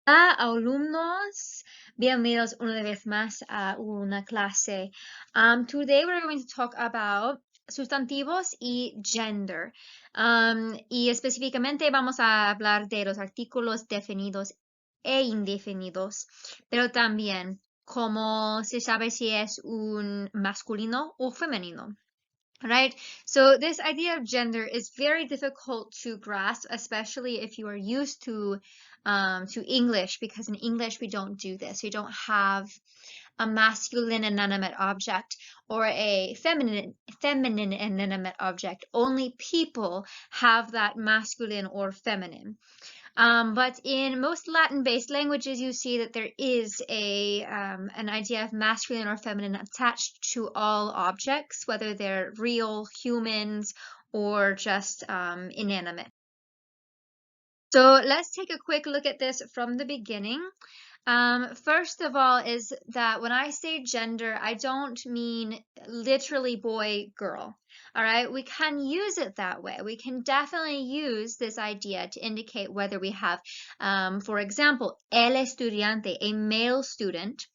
Hola, alumnos, bienvenidos una vez más a una clase. Today we're going to talk about sustantivos y gender. Y específicamente vamos a hablar de los artículos definidos e indefinidos, pero también cómo se sabe si es un masculino o femenino. Right? So this idea of gender is very difficult to grasp, especially if you are used to English, because in English we don't do this. We don't have a masculine inanimate object or a feminine inanimate object. Only people have that masculine or feminine. But in most Latin-based languages, you see that there is an idea of masculine or feminine attached to all objects, whether they're real humans or just inanimate. So let's take a quick look at this from the beginning. First of all is that when I say gender, I don't mean literally boy, girl. All right, we can use it that way. We can definitely use this idea to indicate whether we have, for example, el estudiante, a male student,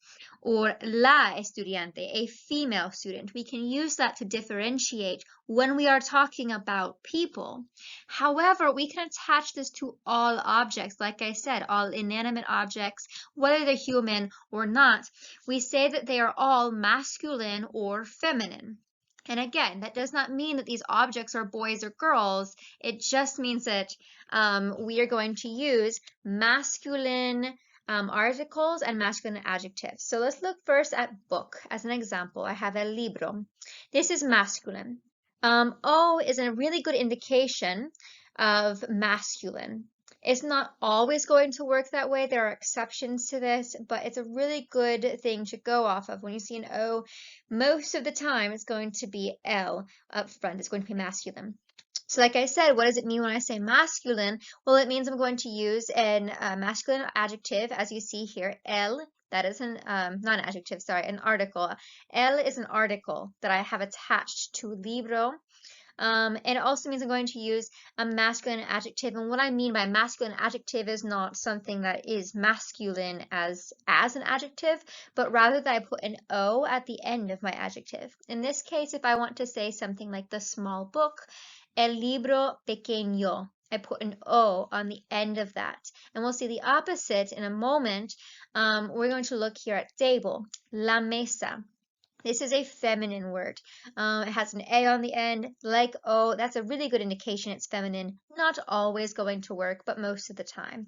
or la estudiante, a female student. We can use that to differentiate when we are talking about people. However, we can attach this to all objects. Like I said, all inanimate objects, whether they're human or not. We say that they are all masculine or feminine. And again, that does not mean that these objects are boys or girls. It just means that we are going to use masculine articles and masculine adjectives. So let's look first at book. As an example, I have el libro. This is masculine. O is a really good indication of masculine. It's not always going to work that way. There are exceptions to this, but it's a really good thing to go off of. When you see an O, most of the time it's going to be L up front. It's going to be masculine. So like I said, what does it mean when I say masculine? Well, it means I'm going to use an masculine adjective, as you see here, el. That is an, not an adjective, sorry, an article. El is an article that I have attached to libro. And it also means I'm going to use a masculine adjective. And what I mean by masculine adjective is not something that is masculine as an adjective, but rather that I put an O at the end of my adjective. In this case, if I want to say something like the small book, el libro pequeño, I put an O on the end of that. And we'll see the opposite in a moment. We're going to look here at table, la mesa. This is a feminine word. It has an A on the end, like O. That's a really good indication it's feminine. Not always going to work, but most of the time.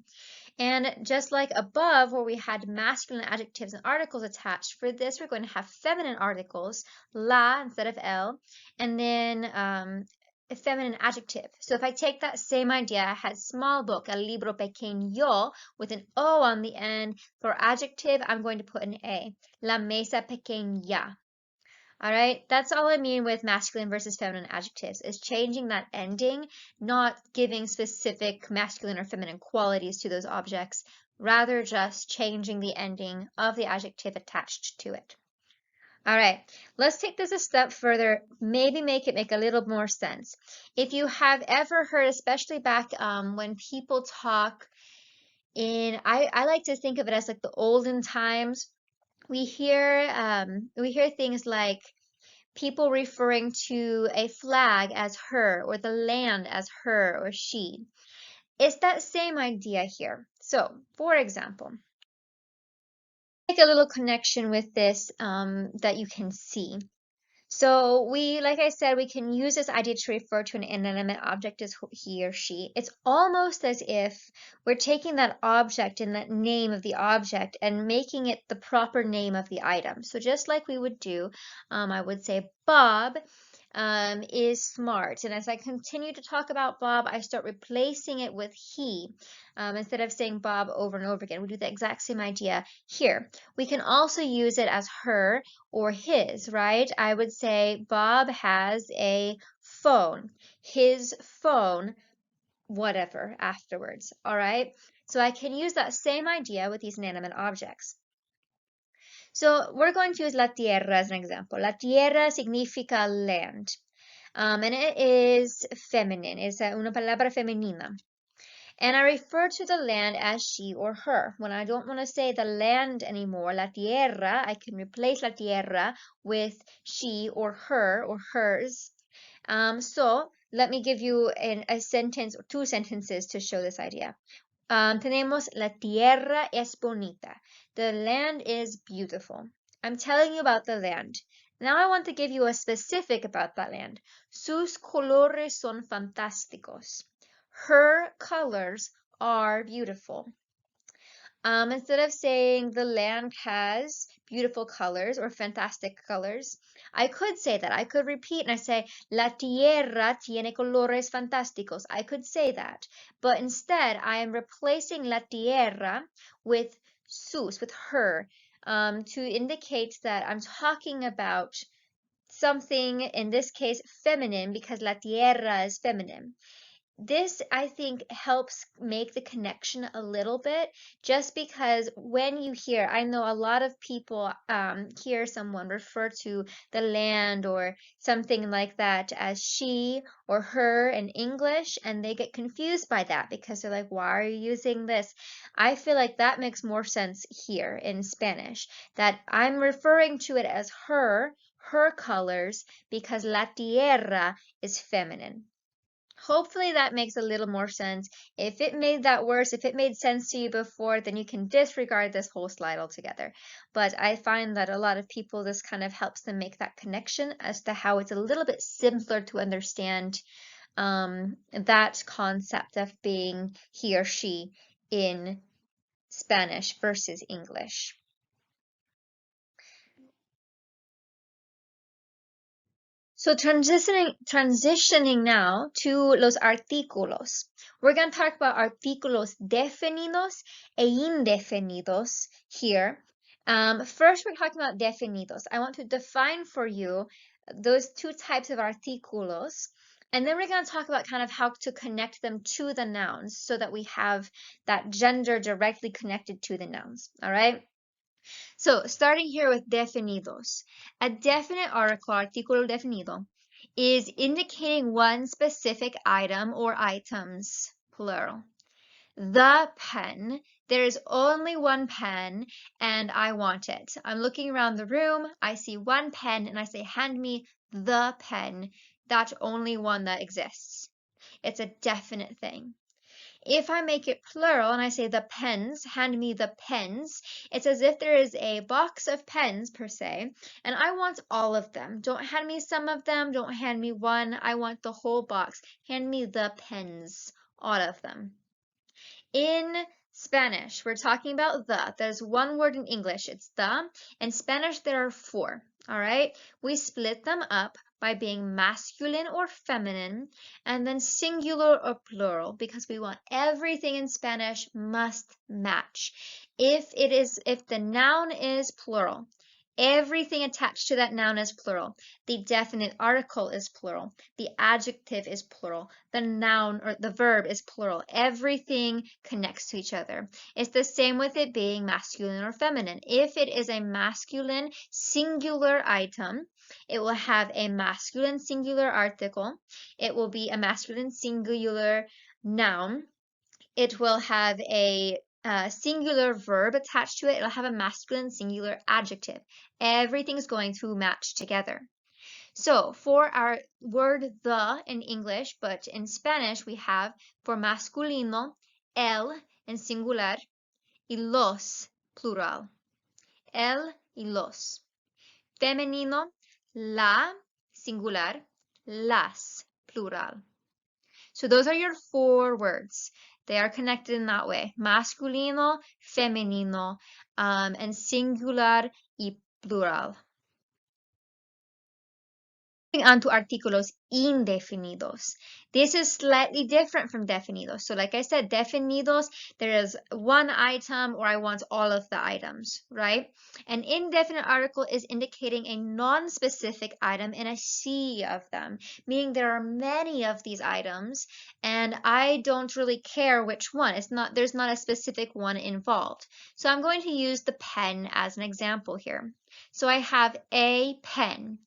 And just like above, where we had masculine adjectives and articles attached, for this we're going to have feminine articles, la instead of el, and then a feminine adjective. So if I take that same idea, I had small book, el libro pequeño, with an O on the end. For adjective, I'm going to put an A. La mesa pequeña. All right, that's all I mean with masculine versus feminine adjectives, is changing that ending, not giving specific masculine or feminine qualities to those objects, rather just changing the ending of the adjective attached to it. All right, let's take this a step further, maybe make it make a little more sense. If you have ever heard, especially back when people talk I like to think of it as like the olden times, we hear things like people referring to a flag as her or the land as her or she. It's that same idea here. So, for example, make a little connection with this that you can see. So like I said, we can use this idea to refer to an inanimate object as he or she. It's almost as if we're taking that object and that name of the object and making it the proper name of the item. So just like we would do, I would say Bob is smart. And as I continue to talk about Bob, I start replacing it with he. Instead of saying Bob over and over again, we do the exact same idea here. We can also use it as her or his, right? I would say Bob has a phone. His phone, whatever, afterwards, all right? So I can use that same idea with these inanimate objects. So we're going to use la tierra as an example. La tierra significa land. And it is feminine. Es una palabra femenina. And I refer to the land as she or her. When I don't want to say the land anymore, la tierra, I can replace la tierra with she or her or hers. So let me give you a sentence or two sentences to show this idea. Tenemos la tierra es bonita. The land is beautiful. I'm telling you about the land. Now I want to give you a specific about that land. Sus colores son fantásticos. Her colors are beautiful. Instead of saying the land has beautiful colors or fantastic colors, I could say that. I could repeat and I say, La tierra tiene colores fantásticos. I could say that. But instead, I am replacing la tierra with sus, with her, to indicate that I'm talking about something, in this case, feminine, because la tierra is feminine. This, I think, helps make the connection a little bit, just because when you hear, I know a lot of people hear someone refer to the land or something like that as she or her in English, and they get confused by that because they're like, why are you using this? I feel like that makes more sense here in Spanish, that I'm referring to it as her colors, because la tierra is feminine. Hopefully that makes a little more sense. If it made that worse, if it made sense to you before, then you can disregard this whole slide altogether. But I find that a lot of people, this kind of helps them make that connection as to how it's a little bit simpler to understand that concept of being he or she in Spanish versus English. So transitioning now to los artículos. We're going to talk about artículos definidos e indefinidos here. First, we're talking about definidos. I want to define for you those two types of artículos, and then we're going to talk about kind of how to connect them to the nouns so that we have that gender directly connected to the nouns. All right? So, starting here with definidos. A definite article, artículo definido, is indicating one specific item or items, plural. The pen. There is only one pen and I want it. I'm looking around the room, I see one pen and I say, hand me the pen, that only one that exists. It's a definite thing. If I make it plural and I say the pens, hand me the pens, it's as if there is a box of pens per se, and I want all of them. Don't hand me some of them, don't hand me one, I want the whole box. Hand me the pens, all of them. In Spanish, we're talking about the. There's one word in English, it's the. In Spanish, there are four, all right? We split them up by being masculine or feminine, and then singular or plural, because we want everything in Spanish must match. If the noun is plural, everything attached to that noun is plural. The definite article is plural. The adjective is plural. The noun or the verb is plural. Everything connects to each other. It's the same with it being masculine or feminine. If it is a masculine singular item, it will have a masculine singular article. It will be a masculine singular noun. It will have a singular verb attached to it. It'll have a masculine singular adjective. Everything's going to match together. So for our word the in English, but in Spanish we have for masculino, el en singular y los plural. El y los. Femenino, la singular, las plural. So those are your four words. They are connected in that way. Masculino, femenino, and singular y plural. Moving on to artículos indefinidos. This is slightly different from definidos. So like I said, definidos, there is one item or I want all of the items, right? An indefinite article is indicating a non-specific item in a sea of them, meaning there are many of these items and I don't really care which one. There's not a specific one involved. So I'm going to use the pen as an example here. So I have a pen.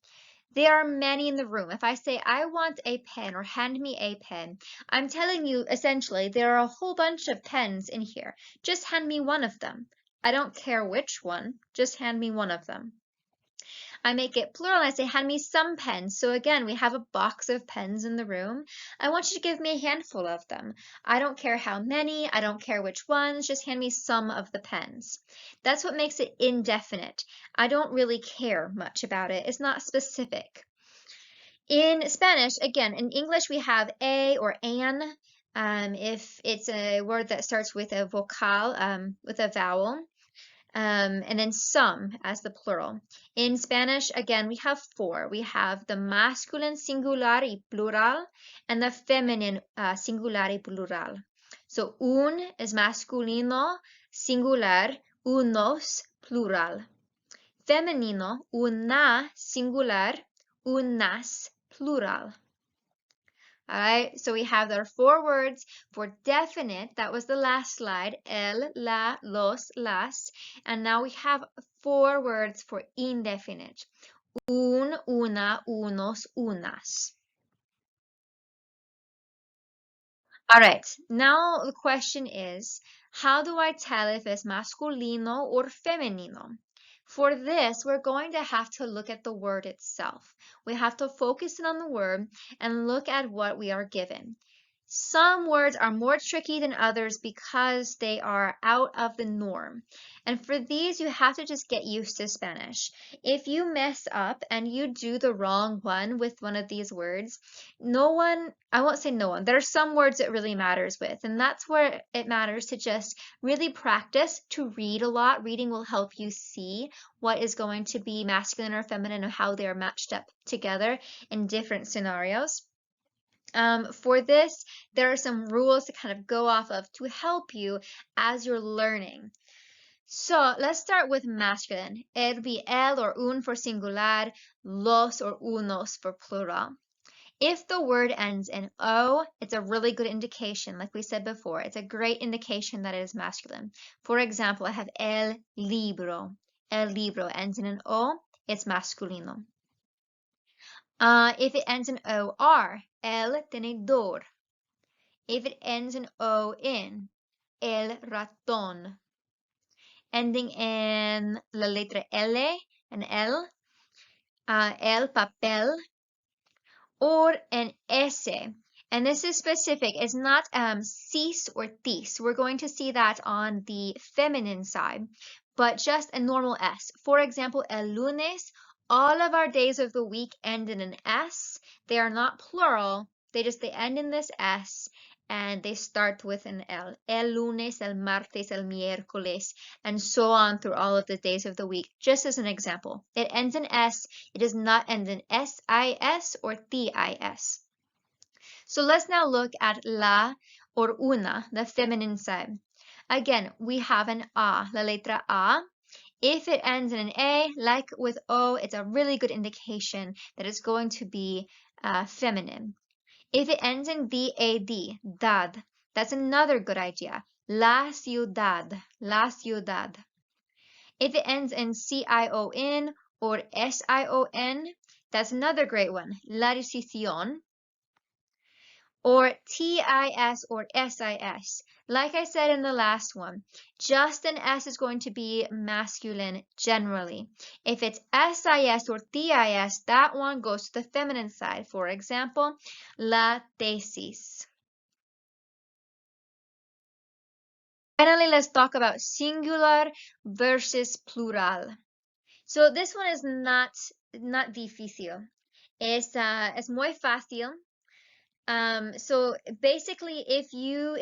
There are many in the room. If I say, I want a pen or hand me a pen, I'm telling you essentially there are a whole bunch of pens in here. Just hand me one of them. I don't care which one, just hand me one of them. I make it plural and I say, hand me some pens. So again, we have a box of pens in the room. I want you to give me a handful of them. I don't care how many, I don't care which ones, just hand me some of the pens. That's what makes it indefinite. I don't really care much about it. It's not specific. In Spanish, again, in English we have a or an. If it's a word that starts with a vocal, with a vowel. And then some as the plural. In Spanish, again, we have four. We have the masculine singular y plural and the feminine singular y plural. So un is masculino, singular, unos, plural. Femenino, una, singular, unas, plural. All right, so we have our four words for definite. That was the last slide. El, la, los, las. And now we have four words for indefinite. Un, una, unos, unas. All right, now the question is, how do I tell if it's masculino or femenino? For this, we're going to have to look at the word itself. We have to focus in on the word and look at what we are given. Some words are more tricky than others because they are out of the norm. And for these, you have to just get used to Spanish. If you mess up and you do the wrong one with one of these words, I won't say no one, there are some words it really matters with. And that's where it matters to just really practice to read a lot. Reading will help you see what is going to be masculine or feminine and how they are matched up together in different scenarios. For this, there are some rules to kind of go off of to help you as you're learning. So let's start with masculine. It'll be el or un for singular, los or unos for plural. If the word ends in o, it's a really good indication, like we said before. It's a great indication that it is masculine. For example, I have el libro. El libro ends in an o, it's masculino. If it ends in or, el tenedor. If it ends in on, el ratón. Ending in la letra L and L, el papel, or an S. And this is specific. It's not cis or tis. We're going to see that on the feminine side, but just a normal S. For example, el lunes, all of our days of the week end in an S. They are not plural. They end in this S and they start with an L. El lunes, el martes, el miércoles, and so on through all of the days of the week. Just as an example, it ends in S. It does not end in SIS or TIS. So let's now look at la or una, the feminine side. Again, we have an A, la letra A. If it ends in an A, like with O, it's a really good indication that it's going to be feminine. If it ends in D-A-D, dad, that's another good idea. La ciudad, la ciudad. If it ends in C-I-O-N or S-I-O-N, that's another great one. La decisión. Or TIS or SIS. Like I said in the last one, just an S is going to be masculine generally. If it's SIS or TIS, that one goes to the feminine side. For example, la tesis. Finally, let's talk about singular versus plural. So this one is not difícil. Es muy fácil. So basically, if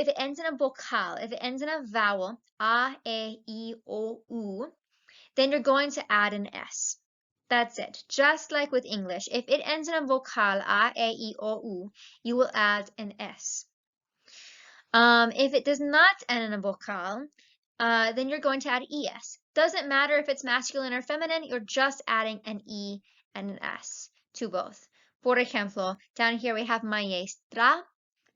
it ends in a vocal, if it ends in a vowel, a, e, I, o, u, then you're going to add an S. That's it. Just like with English, if it ends in a vocal, a, e, I, o, u, you will add an S. If it does not end in a vocal, then you're going to add es. Doesn't matter if it's masculine or feminine, you're just adding an E and an S to both. For example, down here we have maestra.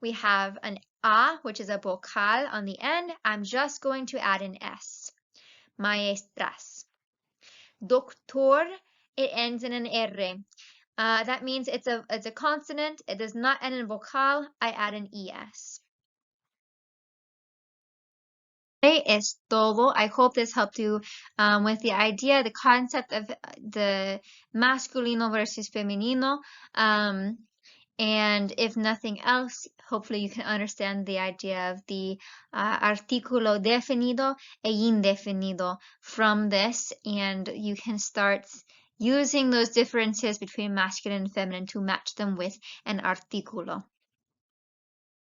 We have an A, which is a vocal on the end. I'm just going to add an S. Maestras. Doctor, it ends in an R. That means it's a consonant. It does not end in vocal. I add an es. Es todo. I hope this helped you with the idea, the concept of the masculino versus femenino. And if nothing else, hopefully you can understand the idea of the artículo definido e indefinido from this, and you can start using those differences between masculine and feminine to match them with an artículo.